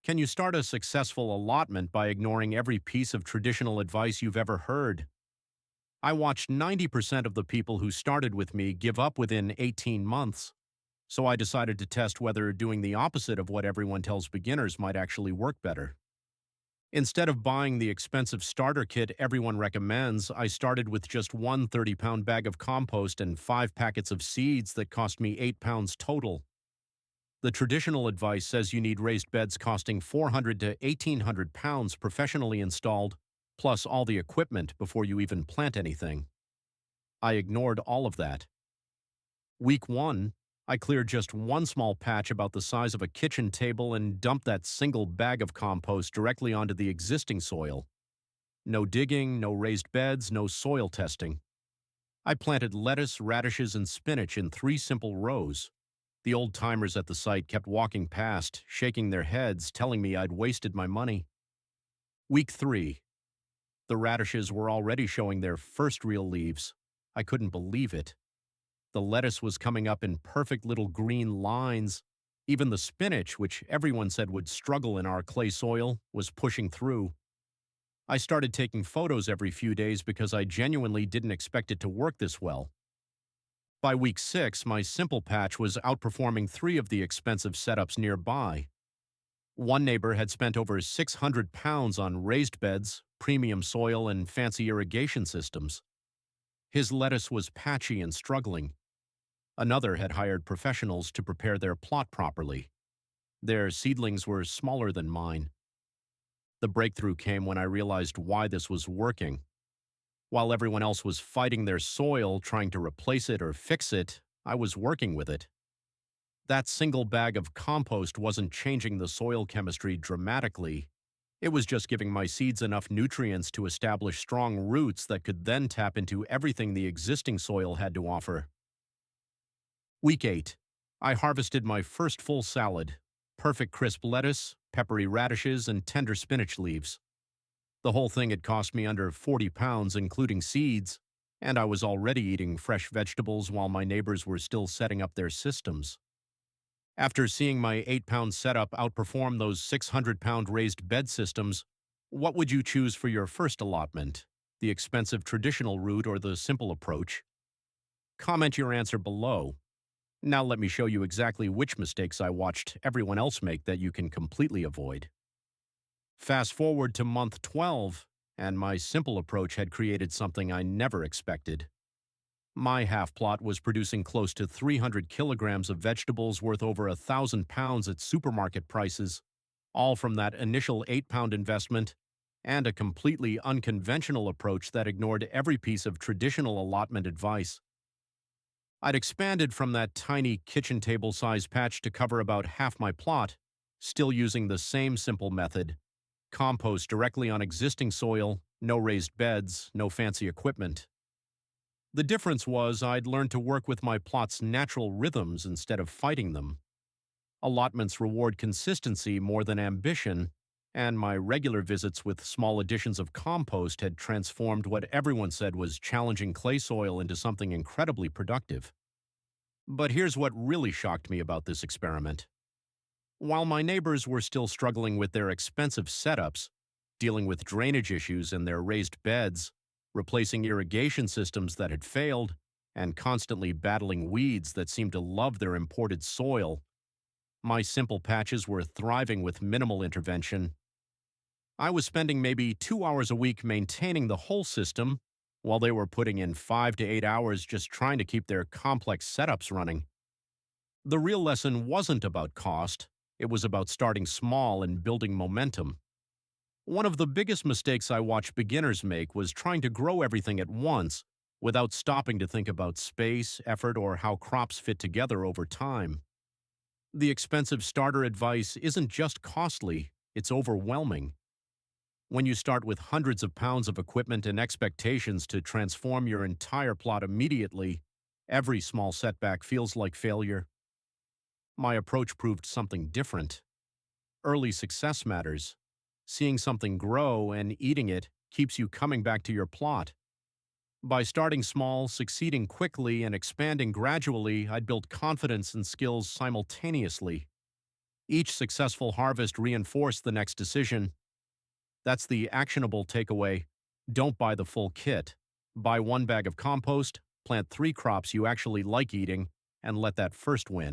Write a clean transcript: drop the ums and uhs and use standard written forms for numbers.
Can you start a successful allotment by ignoring every piece of traditional advice you've ever heard? I watched 90% of the people who started with me give up within 18 months, so I decided to test whether doing the opposite of what everyone tells beginners might actually work better. Instead of buying the expensive starter kit everyone recommends, I started with just one 30-pound bag of compost and 5 packets of seeds that cost me 8 pounds total. The traditional advice says you need raised beds costing 400 to 1,800 pounds professionally installed, plus all the equipment before you even plant anything. I ignored all of that. Week 1, I cleared just one small patch about the size of a kitchen table and dumped that single bag of compost directly onto the existing soil. No digging, no raised beds, no soil testing. I planted lettuce, radishes, and spinach in 3 simple rows. The old-timers at the site kept walking past, shaking their heads, telling me I'd wasted my money. Week 3. The radishes were already showing their first real leaves. I couldn't believe it. The lettuce was coming up in perfect little green lines. Even the spinach, which everyone said would struggle in our clay soil, was pushing through. I started taking photos every few days because I genuinely didn't expect it to work this well. By week 6, my simple patch was outperforming 3 of the expensive setups nearby. One neighbor had spent over 600 pounds on raised beds, premium soil, and fancy irrigation systems. His lettuce was patchy and struggling. Another had hired professionals to prepare their plot properly. Their seedlings were smaller than mine. The breakthrough came when I realized why this was working. While everyone else was fighting their soil, trying to replace it or fix it, I was working with it. That single bag of compost wasn't changing the soil chemistry dramatically. It was just giving my seeds enough nutrients to establish strong roots that could then tap into everything the existing soil had to offer. Week 8. I harvested my first full salad. Perfect crisp lettuce, peppery radishes, and tender spinach leaves. The whole thing had cost me under 40 pounds, including seeds, and I was already eating fresh vegetables while my neighbors were still setting up their systems. After seeing my 8-pound setup outperform those 600-pound raised bed systems, what would you choose for your first allotment? The expensive traditional route or the simple approach? Comment your answer below. Now let me show you exactly which mistakes I watched everyone else make that you can completely avoid. Fast forward to month 12, and my simple approach had created something I never expected. My half plot was producing close to 300 kilograms of vegetables worth over 1,000 pounds at supermarket prices, all from that initial 8-pound investment and a completely unconventional approach that ignored every piece of traditional allotment advice. I'd expanded from that tiny kitchen table-sized patch to cover about half my plot, still using the same simple method: compost directly on existing soil, no raised beds, no fancy equipment. The difference was I'd learned to work with my plot's natural rhythms instead of fighting them. Allotments reward consistency more than ambition, and my regular visits with small additions of compost had transformed what everyone said was challenging clay soil into something incredibly productive. But here's what really shocked me about this experiment. While my neighbors were still struggling with their expensive setups, dealing with drainage issues in their raised beds, replacing irrigation systems that had failed, and constantly battling weeds that seemed to love their imported soil, my simple patches were thriving with minimal intervention. I was spending maybe 2 hours a week maintaining the whole system, while they were putting in 5 to 8 hours just trying to keep their complex setups running. The real lesson wasn't about cost, it was about starting small and building momentum. One of the biggest mistakes I watch beginners make was trying to grow everything at once without stopping to think about space, effort, or how crops fit together over time. The expensive starter advice isn't just costly, it's overwhelming. When you start with hundreds of pounds of equipment and expectations to transform your entire plot immediately, every small setback feels like failure. My approach proved something different. Early success matters. Seeing something grow and eating it keeps you coming back to your plot. By starting small, succeeding quickly, and expanding gradually, I'd built confidence and skills simultaneously. Each successful harvest reinforced the next decision. That's the actionable takeaway. Don't buy the full kit. Buy one bag of compost, plant 3 crops you actually like eating, and let that first win.